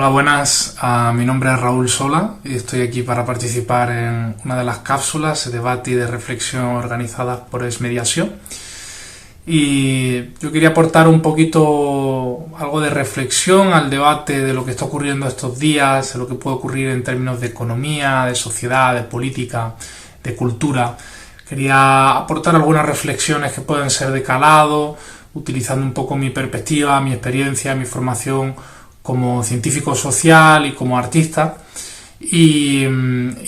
Hola, buenas. Mi nombre es Raúl Sola y estoy aquí para participar en una de las cápsulas de debate y de reflexión organizadas por Esmediació. Y yo quería aportar un poquito algo de reflexión al debate de lo que está ocurriendo estos días, de lo que puede ocurrir en términos de economía, de sociedad, de política, de cultura. Quería aportar algunas reflexiones que pueden ser de calado, utilizando un poco mi perspectiva, mi experiencia, mi formación como científico social y como artista, y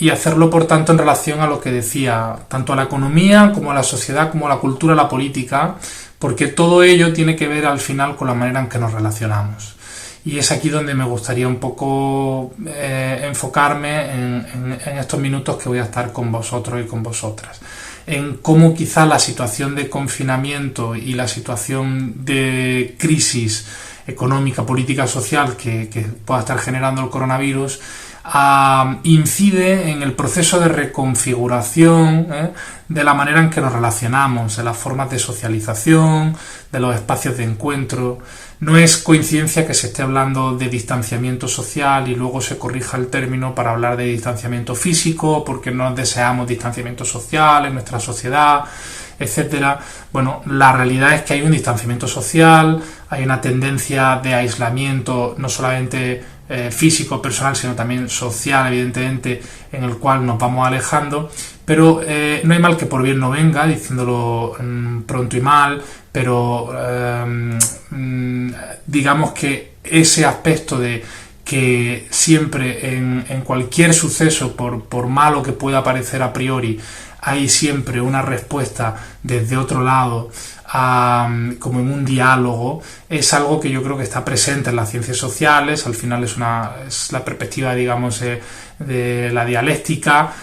hacerlo por tanto en relación a lo que decía, tanto a la economía como a la sociedad, como a la cultura, a la política, porque todo ello tiene que ver al final con la manera en que nos relacionamos. Y es aquí donde me gustaría un poco enfocarme en estos minutos que voy a estar con vosotros y con vosotras, en cómo quizá la situación de confinamiento y la situación de crisis económica, política, social que pueda estar generando el coronavirus incide en el proceso de reconfiguración de la manera en que nos relacionamos, de las formas de socialización, de los espacios de encuentro. No es coincidencia que se esté hablando de distanciamiento social y luego se corrija el término para hablar de distanciamiento físico, porque no deseamos distanciamiento social en nuestra sociedad, etcétera. Bueno, la realidad es que hay un distanciamiento social, hay una tendencia de aislamiento no solamente físico, personal, sino también social, evidentemente, en el cual nos vamos alejando, pero no hay mal que por bien no venga, diciéndolo pronto y mal, pero digamos que ese aspecto de que siempre en cualquier suceso, por malo que pueda parecer a priori, hay siempre una respuesta desde otro lado, como en un diálogo, es algo que yo creo que está presente en las ciencias sociales. Al final es la perspectiva, digamos, de la dialéctica,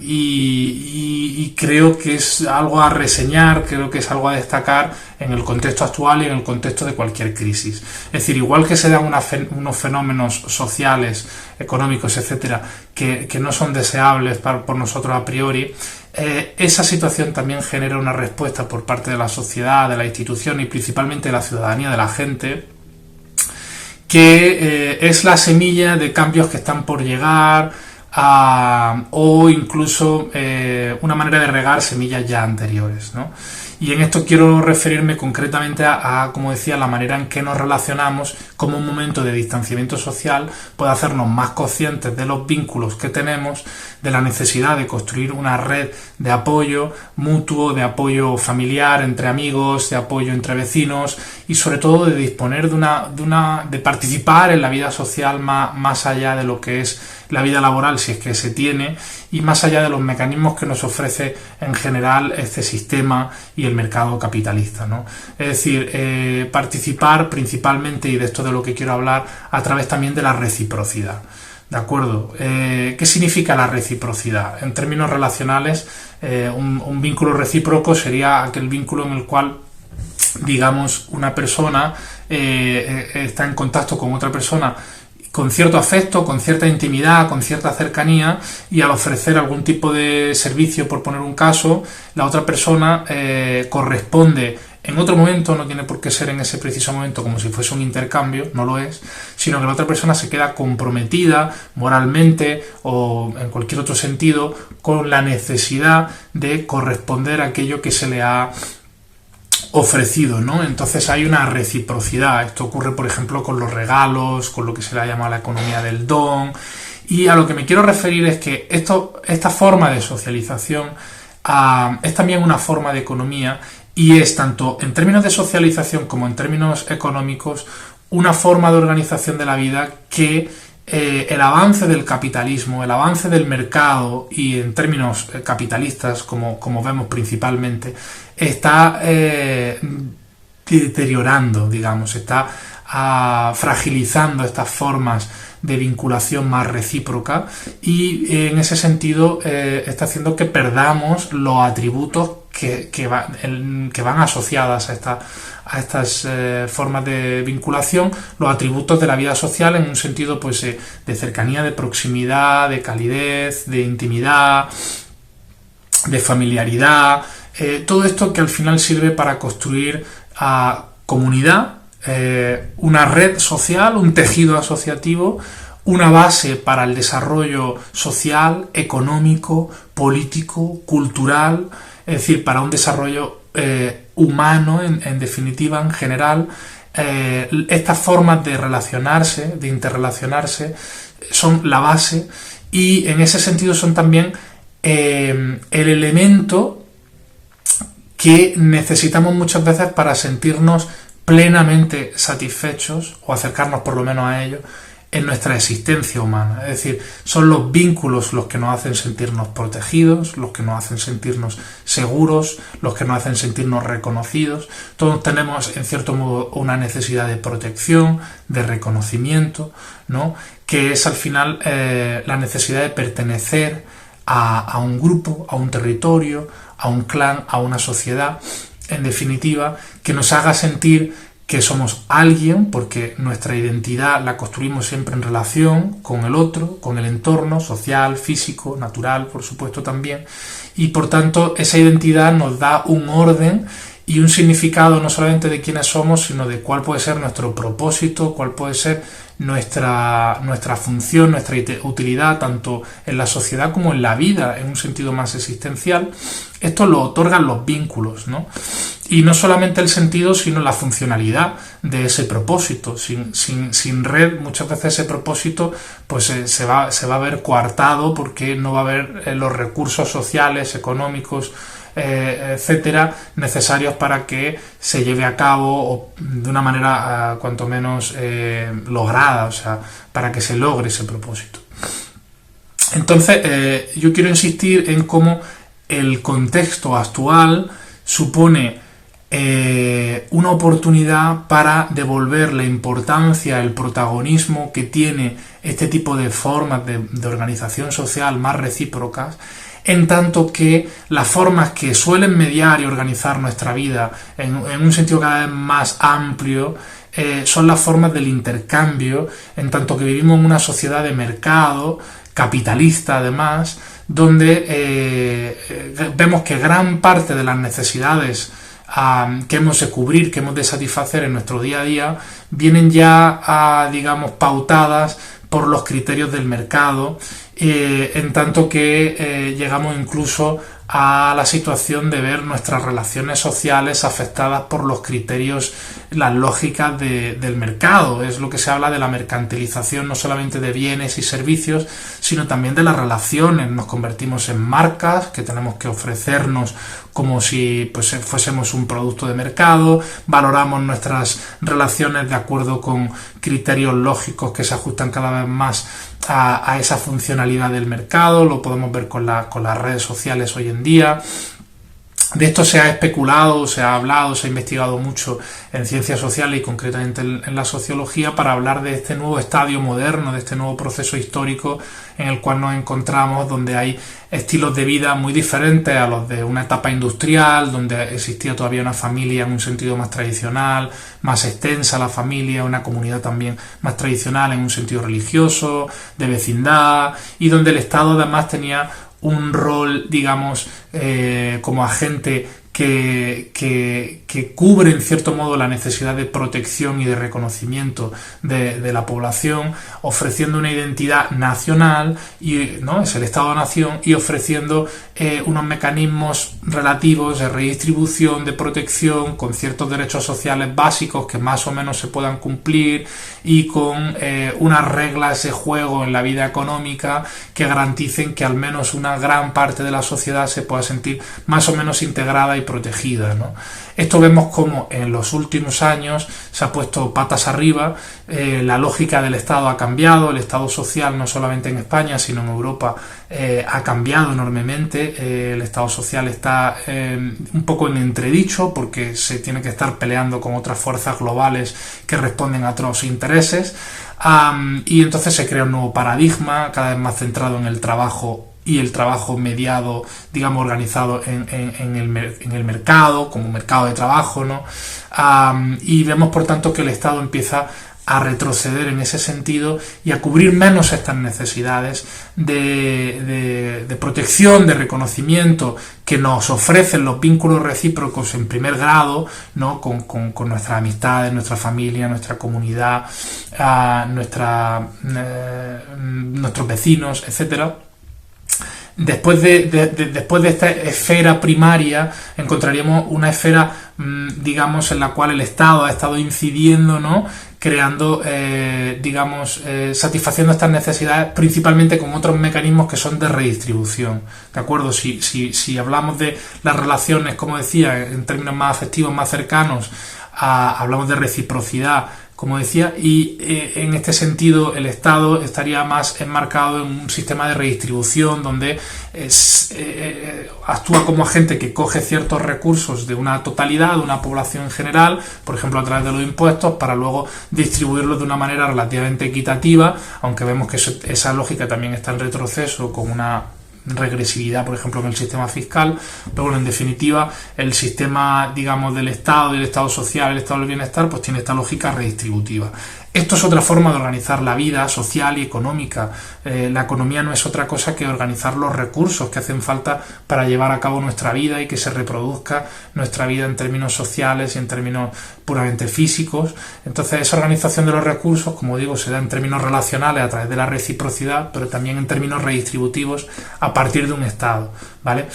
y creo que es algo a reseñar, creo que es algo a destacar en el contexto actual y en el contexto de cualquier crisis. Es decir, igual que se dan unos fenómenos sociales, económicos, etcétera, que no son deseables por nosotros a priori, esa situación también genera una respuesta por parte de la sociedad, de la institución y principalmente de la ciudadanía, de la gente, que es la semilla de cambios que están por llegar, o incluso una manera de regar semillas ya anteriores, ¿no? Y en esto quiero referirme concretamente como decía, la manera en que nos relacionamos, como un momento de distanciamiento social puede hacernos más conscientes de los vínculos que tenemos, de la necesidad de construir una red de apoyo mutuo, de apoyo familiar entre amigos, de apoyo entre vecinos y sobre todo de disponer de participar en la vida social más allá de lo que es la vida laboral, si es que se tiene, y más allá de los mecanismos que nos ofrece en general este sistema y el mercado capitalista, ¿no? Es decir, participar principalmente, y de esto de lo que quiero hablar, a través también de la reciprocidad. ¿De acuerdo? ¿Qué significa la reciprocidad? En términos relacionales, un vínculo recíproco sería aquel vínculo en el cual, digamos, una persona está en contacto con otra persona con cierto afecto, con cierta intimidad, con cierta cercanía, y al ofrecer algún tipo de servicio, por poner un caso, la otra persona corresponde en otro momento, no tiene por qué ser en ese preciso momento como si fuese un intercambio, no lo es, sino que la otra persona se queda comprometida moralmente o en cualquier otro sentido con la necesidad de corresponder a aquello que se le ha ofrecido, ¿no? Entonces hay una reciprocidad. Esto ocurre, por ejemplo, con los regalos, con lo que se le ha llamado la economía del don. Y a lo que me quiero referir es que esta forma de socialización es también una forma de economía, y es tanto en términos de socialización como en términos económicos una forma de organización de la vida que el avance del capitalismo, el avance del mercado, y en términos capitalistas, como vemos principalmente, está deteriorando, digamos, está fragilizando estas formas de vinculación más recíproca, y en ese sentido está haciendo que perdamos los atributos que van asociadas a estas formas de vinculación, los atributos de la vida social en un sentido pues de cercanía, de proximidad, de calidez, de intimidad, de familiaridad, todo esto que al final sirve para construir comunidad una red social, un tejido asociativo, una base para el desarrollo social, económico, político, cultural, es decir, para un desarrollo humano, en definitiva, en general. Estas formas de relacionarse, de interrelacionarse, son la base y en ese sentido son también el elemento que necesitamos muchas veces para sentirnos plenamente satisfechos o acercarnos por lo menos a ello en nuestra existencia humana. Es decir, son los vínculos los que nos hacen sentirnos protegidos, los que nos hacen sentirnos seguros, los que nos hacen sentirnos reconocidos. Todos tenemos, en cierto modo, una necesidad de protección, de reconocimiento, ¿no? Que es al final la necesidad de pertenecer a un grupo, a un territorio, a un clan, a una sociedad, en definitiva, que nos haga sentir que somos alguien, porque nuestra identidad la construimos siempre en relación con el otro, con el entorno social, físico, natural, por supuesto también, y por tanto esa identidad nos da un orden y un significado no solamente de quiénes somos, sino de cuál puede ser nuestro propósito, cuál puede ser nuestra función, nuestra utilidad, tanto en la sociedad como en la vida, en un sentido más existencial. Esto lo otorgan los vínculos, ¿no? Y no solamente el sentido, sino la funcionalidad de ese propósito. Sin red, muchas veces ese propósito pues se va a ver coartado, porque no va a haber los recursos sociales, económicos, etcétera, necesarios para que se lleve a cabo o de una manera cuanto menos lograda, o sea, para que se logre ese propósito. Entonces, yo quiero insistir en cómo el contexto actual supone una oportunidad para devolver la importancia, el protagonismo que tiene este tipo de formas de organización social más recíprocas, en tanto que las formas que suelen mediar y organizar nuestra vida en un sentido cada vez más amplio son las formas del intercambio, en tanto que vivimos en una sociedad de mercado, capitalista además, donde vemos que gran parte de las necesidades que hemos de cubrir, que hemos de satisfacer en nuestro día a día, vienen ya, digamos, pautadas por los criterios del mercado, en tanto que llegamos incluso a la situación de ver nuestras relaciones sociales afectadas por los criterios, las lógicas del mercado. Es lo que se habla de la mercantilización, no solamente de bienes y servicios, sino también de las relaciones. Nos convertimos en marcas que tenemos que ofrecernos como si pues fuésemos un producto de mercado, valoramos nuestras relaciones de acuerdo con criterios lógicos que se ajustan cada vez más a esa funcionalidad del mercado. Lo podemos ver con las redes sociales hoy en día. De esto se ha especulado, se ha hablado, se ha investigado mucho en ciencias sociales y concretamente en la sociología, para hablar de este nuevo estadio moderno, de este nuevo proceso histórico en el cual nos encontramos, donde hay estilos de vida muy diferentes a los de una etapa industrial, donde existía todavía una familia en un sentido más tradicional, más extensa la familia, una comunidad también más tradicional en un sentido religioso, de vecindad, y donde el Estado además tenía un rol, digamos, como agente que cubre en cierto modo la necesidad de protección y de reconocimiento de la población, ofreciendo una identidad nacional, y no es el Estado-Nación, y ofreciendo unos mecanismos relativos de redistribución, de protección, con ciertos derechos sociales básicos que más o menos se puedan cumplir, y con unas reglas de juego en la vida económica que garanticen que al menos una gran parte de la sociedad se pueda sentir más o menos integrada y protegida, ¿no? Esto vemos como en los últimos años se ha puesto patas arriba, la lógica del Estado ha cambiado, el Estado social no solamente en España sino en Europa ha cambiado enormemente, el Estado social está un poco en entredicho porque se tiene que estar peleando con otras fuerzas globales que responden a otros intereses, y entonces se crea un nuevo paradigma cada vez más centrado en el trabajo, y el trabajo mediado, digamos, organizado en el mercado, como mercado de trabajo, ¿no? Y vemos, por tanto, que el Estado empieza a retroceder en ese sentido y a cubrir menos estas necesidades de protección, de reconocimiento que nos ofrecen los vínculos recíprocos en primer grado, ¿no? con nuestras amistades, nuestra familia, nuestra comunidad, nuestros vecinos, etcétera. Después de esta esfera primaria encontraríamos una esfera, digamos, en la cual el Estado ha estado incidiendo, ¿no? Creando, satisfaciendo estas necesidades principalmente con otros mecanismos que son de redistribución, ¿de acuerdo? Si hablamos de las relaciones, como decía, en términos más afectivos, más cercanos, hablamos de reciprocidad, como decía, y en este sentido el Estado estaría más enmarcado en un sistema de redistribución donde actúa como agente que coge ciertos recursos de una totalidad, de una población en general, por ejemplo a través de los impuestos, para luego distribuirlos de una manera relativamente equitativa, aunque vemos que esa lógica también está en retroceso con una regresividad, por ejemplo, en el sistema fiscal, pero bueno, en definitiva, el sistema, digamos, del Estado, el Estado social, el Estado del bienestar, pues tiene esta lógica redistributiva. Esto es otra forma de organizar la vida social y económica. La economía no es otra cosa que organizar los recursos que hacen falta para llevar a cabo nuestra vida y que se reproduzca nuestra vida en términos sociales y en términos puramente físicos. Entonces, esa organización de los recursos, como digo, se da en términos relacionales a través de la reciprocidad, pero también en términos redistributivos a partir de un Estado, ¿vale?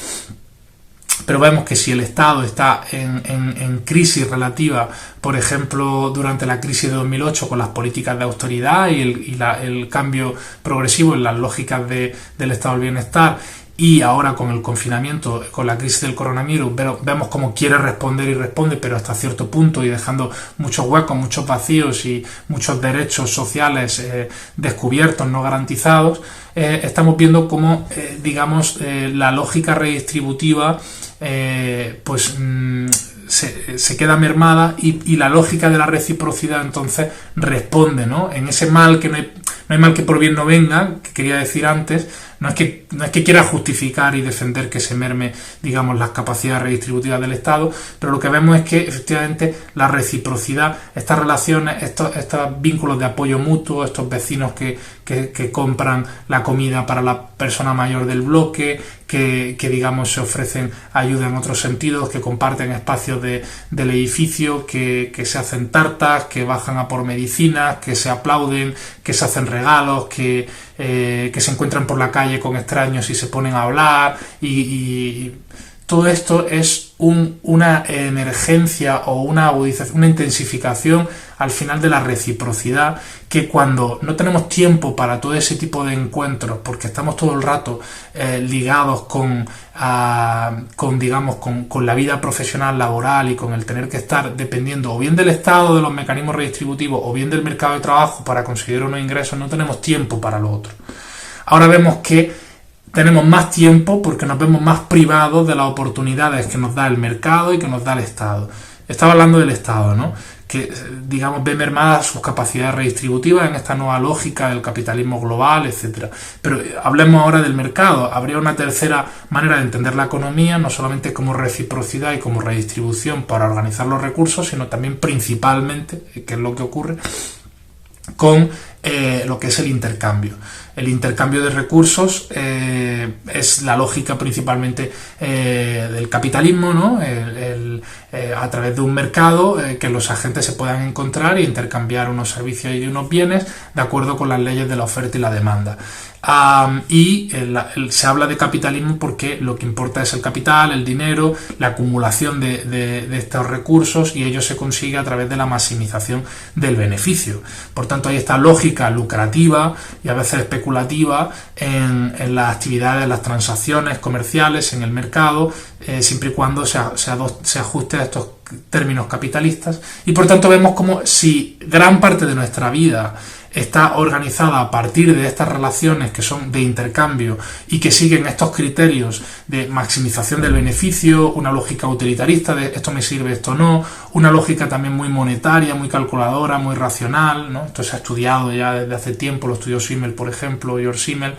Pero vemos que si el Estado está en crisis relativa, por ejemplo, durante la crisis de 2008 con las políticas de austeridad y el cambio progresivo en las lógicas del Estado del bienestar, y ahora con el confinamiento, con la crisis del coronavirus, vemos cómo quiere responder y responde, pero hasta cierto punto y dejando muchos huecos, muchos vacíos y muchos derechos sociales descubiertos, no garantizados. Estamos viendo cómo, la lógica redistributiva se queda mermada y la lógica de la reciprocidad entonces responde, ¿no? En ese mal que no hay mal que por bien no venga, que quería decir antes, no es que quiera justificar y defender que se merme, digamos, las capacidades redistributivas del Estado, pero lo que vemos es que efectivamente la reciprocidad, estas relaciones, estos vínculos de apoyo mutuo, estos vecinos que compran la comida para la persona mayor del bloque, que digamos se ofrecen ayuda en otros sentidos, que comparten espacios del edificio, que se hacen tartas, que bajan a por medicinas, que se aplauden, que se hacen regalos, que se encuentran por la calle con extraños y se ponen a hablar, y todo esto es una emergencia o una agudización, una intensificación al final de la reciprocidad, que cuando no tenemos tiempo para todo ese tipo de encuentros, porque estamos todo el rato ligados con la vida profesional, laboral, y con el tener que estar dependiendo o bien del Estado, de los mecanismos redistributivos, o bien del mercado de trabajo para conseguir unos ingresos, no tenemos tiempo para lo otro. Ahora vemos que tenemos más tiempo porque nos vemos más privados de las oportunidades que nos da el mercado y que nos da el Estado. Estaba hablando del Estado, ¿no? Que, digamos, ve mermadas sus capacidades redistributivas en esta nueva lógica del capitalismo global, etcétera. Pero hablemos ahora del mercado. Habría una tercera manera de entender la economía, no solamente como reciprocidad y como redistribución para organizar los recursos, sino también principalmente, que es lo que ocurre, con lo que es el intercambio. El intercambio de recursos es la lógica principalmente del capitalismo, ¿no? A través de un mercado que los agentes se puedan encontrar e intercambiar unos servicios y unos bienes de acuerdo con las leyes de la oferta y la demanda. Se habla de capitalismo porque lo que importa es el capital, el dinero, la acumulación de estos recursos, y ello se consigue a través de la maximización del beneficio. Por tanto, hay esta lógica lucrativa y a veces especulativa en las actividades, en las transacciones comerciales, en el mercado, siempre y cuando se ajuste a estos términos capitalistas, y por tanto vemos como si gran parte de nuestra vida está organizada a partir de estas relaciones que son de intercambio y que siguen estos criterios de maximización del beneficio, una lógica utilitarista de esto me sirve, esto no, una lógica también muy monetaria, muy calculadora, muy racional, ¿no? Esto se ha estudiado ya desde hace tiempo, lo estudió Simmel, por ejemplo, George Simmel.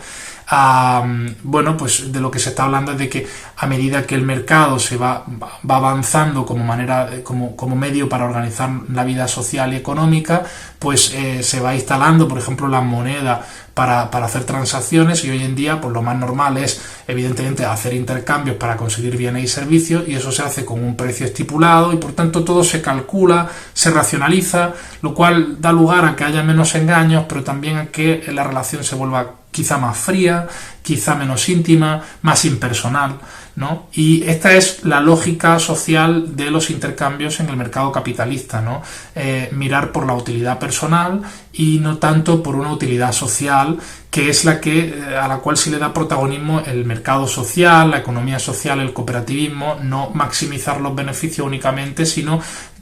bueno, pues de lo que se está hablando es de que a medida que el mercado se va avanzando como manera, como medio para organizar la vida social y económica, pues se va instalando, por ejemplo, la moneda para hacer transacciones, y hoy en día pues lo más normal es evidentemente hacer intercambios para conseguir bienes y servicios, y eso se hace con un precio estipulado, y por tanto todo se calcula, se racionaliza, lo cual da lugar a que haya menos engaños, pero también a que la relación se vuelva quizá más fría, quizá menos íntima, más impersonal, ¿no? Y esta es la lógica social de los intercambios en el mercado capitalista, ¿no? Mirar por la utilidad personal y no tanto por una utilidad social, que es a la cual se le da protagonismo el mercado social, la economía social, el cooperativismo, no maximizar los beneficios únicamente, sino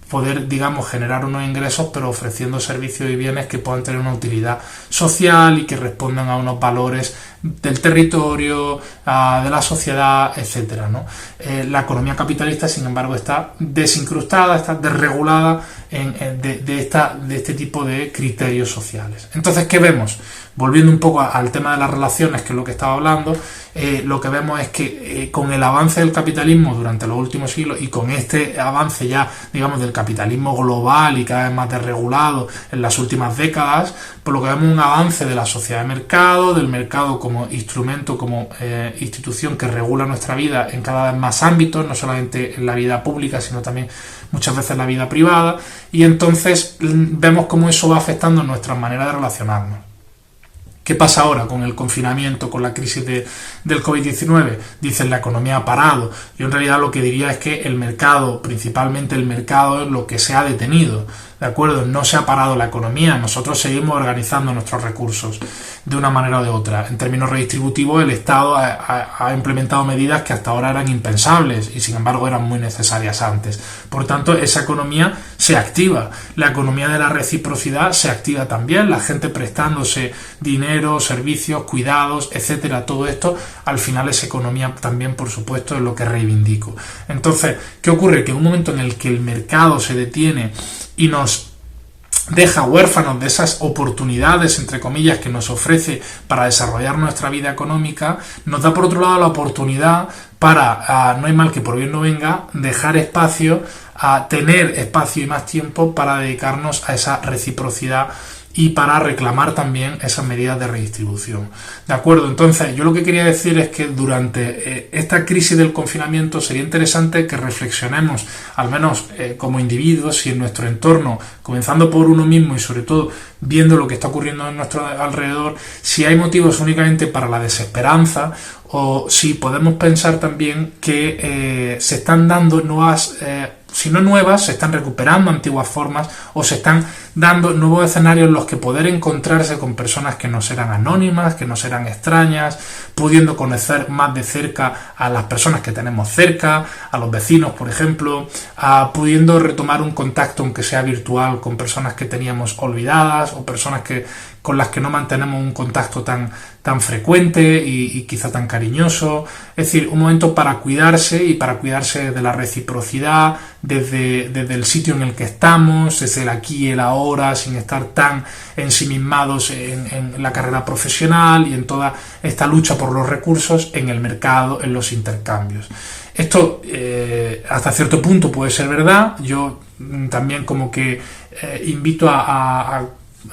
poder, digamos, generar unos ingresos, pero ofreciendo servicios y bienes que puedan tener una utilidad social y que respondan a unos valores del territorio, de la sociedad, etcétera, ¿no? La economía capitalista, sin embargo, está desincrustada, está desregulada de este tipo de criterios sociales. Entonces, ¿qué vemos? Volviendo un poco al tema de las relaciones, que es lo que estaba hablando, lo que vemos es que con el avance del capitalismo durante los últimos siglos, y con este avance ya, digamos, del capitalismo global y cada vez más desregulado en las últimas décadas, pues lo que vemos es un avance de la sociedad de mercado, del mercado como instrumento, como institución que regula nuestra vida en cada vez más ámbitos, no solamente en la vida pública, sino también muchas veces en la vida privada, y entonces vemos cómo eso va afectando nuestra manera de relacionarnos. ¿Qué pasa ahora con el confinamiento, con la crisis del COVID-19? Dicen, la economía ha parado. Yo en realidad lo que diría es que el mercado, principalmente el mercado, es lo que se ha detenido. ¿De acuerdo? No se ha parado la economía, nosotros seguimos organizando nuestros recursos de una manera o de otra. En términos redistributivos, el Estado ha implementado medidas que hasta ahora eran impensables y sin embargo eran muy necesarias antes. Por tanto, esa economía se activa. La economía de la reciprocidad se activa también, la gente prestándose dinero, servicios, cuidados, etcétera. Todo esto, al final, es economía también, por supuesto, es lo que reivindico. Entonces, ¿qué ocurre? Que en un momento en el que el mercado se detiene y nos deja huérfanos de esas oportunidades, entre comillas, que nos ofrece para desarrollar nuestra vida económica, nos da por otro lado la oportunidad para, no hay mal que por bien no venga, dejar espacio, a tener espacio y más tiempo para dedicarnos a esa reciprocidad y para reclamar también esas medidas de redistribución. ¿De acuerdo? Entonces, yo lo que quería decir es que durante esta crisis del confinamiento sería interesante que reflexionemos, al menos como individuos y en nuestro entorno, comenzando por uno mismo y sobre todo viendo lo que está ocurriendo en nuestro alrededor, si hay motivos únicamente para la desesperanza o si podemos pensar también que se están dando nuevas, si no nuevas, se están recuperando antiguas formas o se están dando nuevos escenarios en los que poder encontrarse con personas que nos eran anónimas, que nos eran extrañas, pudiendo conocer más de cerca a las personas que tenemos cerca, a los vecinos, por ejemplo, pudiendo retomar un contacto, aunque sea virtual, con personas que teníamos olvidadas o personas con las que no mantenemos un contacto tan frecuente y quizá tan cariñoso. Es decir, un momento para cuidarse y para cuidarse de la reciprocidad, desde el sitio en el que estamos, desde el aquí y el ahora, sin estar tan ensimismados en la carrera profesional y en toda esta lucha por los recursos en el mercado, en los intercambios. Esto hasta cierto punto puede ser verdad. Yo también como que invito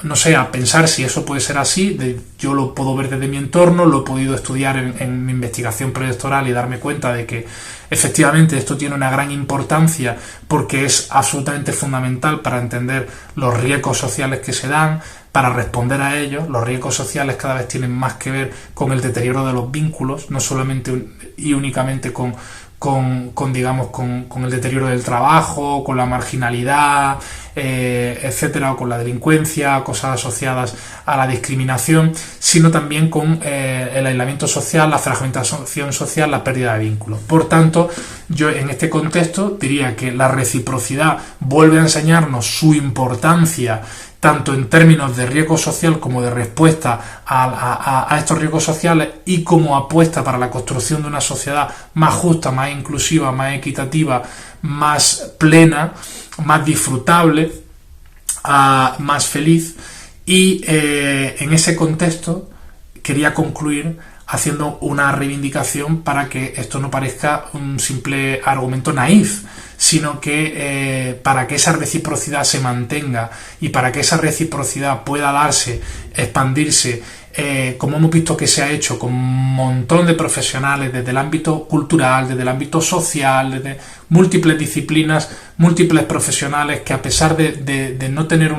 no sé, a pensar si eso puede ser así. Yo lo puedo ver desde mi entorno, lo he podido estudiar en mi investigación predoctoral y darme cuenta de que efectivamente esto tiene una gran importancia porque es absolutamente fundamental para entender los riesgos sociales que se dan, para responder a ellos. Los riesgos sociales cada vez tienen más que ver con el deterioro de los vínculos, no solamente y únicamente con el deterioro del trabajo, con la marginalidad, etcétera, o con la delincuencia, cosas asociadas a la discriminación, sino también con el aislamiento social, la fragmentación social, la pérdida de vínculos. Por tanto, yo en este contexto diría que la reciprocidad vuelve a enseñarnos su importancia, tanto en términos de riesgo social como de respuesta a estos riesgos sociales y como apuesta para la construcción de una sociedad más justa, más inclusiva, más equitativa, más plena, más disfrutable, más feliz. Y en ese contexto quería concluir haciendo una reivindicación para que esto no parezca un simple argumento naif, sino que para que esa reciprocidad se mantenga y para que esa reciprocidad pueda darse, expandirse, como hemos visto que se ha hecho con un montón de profesionales desde el ámbito cultural, desde el ámbito social, desde múltiples disciplinas, múltiples profesionales que a pesar de no tener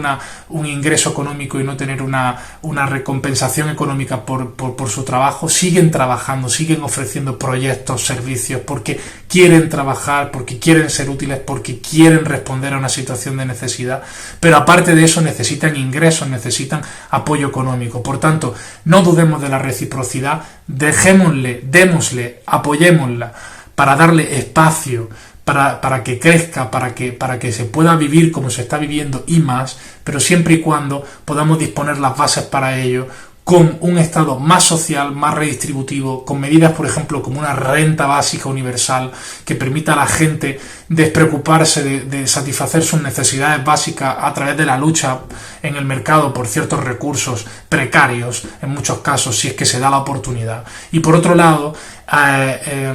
un ingreso económico y no tener una recompensación económica por su trabajo, siguen trabajando, siguen ofreciendo proyectos, servicios, porque quieren trabajar, porque quieren ser útiles, porque quieren responder a una situación de necesidad, pero aparte de eso necesitan ingresos, necesitan apoyo económico. Por tanto, no dudemos de la reciprocidad, démosle, apoyémosla para darle espacio, para que crezca, para que se pueda vivir como se está viviendo y más, pero siempre y cuando podamos disponer las bases para ello, con un Estado más social, más redistributivo, con medidas, por ejemplo, como una renta básica universal que permita a la gente despreocuparse de satisfacer sus necesidades básicas a través de la lucha en el mercado por ciertos recursos precarios, en muchos casos, si es que se da la oportunidad. Y por otro lado,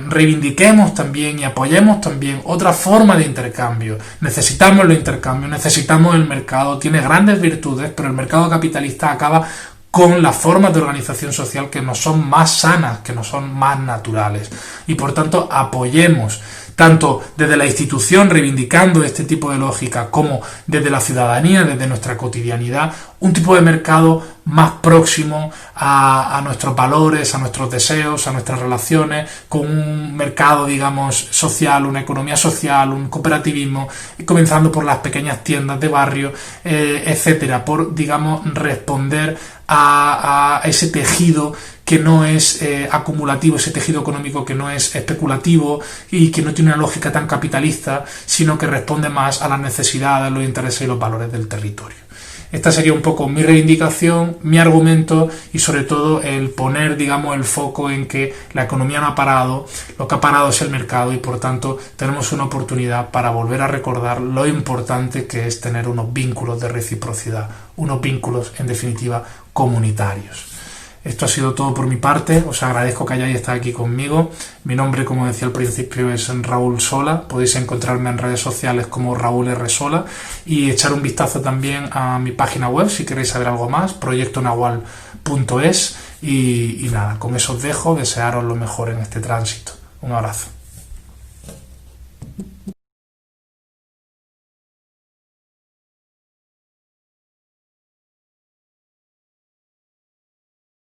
reivindiquemos también y apoyemos también otra forma de intercambio. Necesitamos los intercambios, necesitamos el mercado, tiene grandes virtudes, pero el mercado capitalista acaba con las formas de organización social que nos son más sanas, que nos son más naturales. Y por tanto apoyemos, tanto desde la institución reivindicando este tipo de lógica, como desde la ciudadanía, desde nuestra cotidianidad, un tipo de mercado más próximo a nuestros valores, a nuestros deseos, a nuestras relaciones, con un mercado, digamos, social, una economía social, un cooperativismo, comenzando por las pequeñas tiendas de barrio, etcétera, por, digamos, responder a ese tejido que no es acumulativo, ese tejido económico que no es especulativo y que no tiene una lógica tan capitalista, sino que responde más a las necesidades, los intereses y los valores del territorio. Esta sería un poco mi reivindicación, mi argumento y sobre todo el poner, digamos, el foco en que la economía no ha parado, lo que ha parado es el mercado y por tanto tenemos una oportunidad para volver a recordar lo importante que es tener unos vínculos de reciprocidad, unos vínculos en definitiva comunitarios. Esto ha sido todo por mi parte, os agradezco que hayáis estado aquí conmigo. Mi nombre, como decía al principio, es Raúl Sola, podéis encontrarme en redes sociales como Raúl R. Sola y echar un vistazo también a mi página web si queréis saber algo más, proyectonahual.es y nada, con eso os dejo, desearos lo mejor en este tránsito. Un abrazo.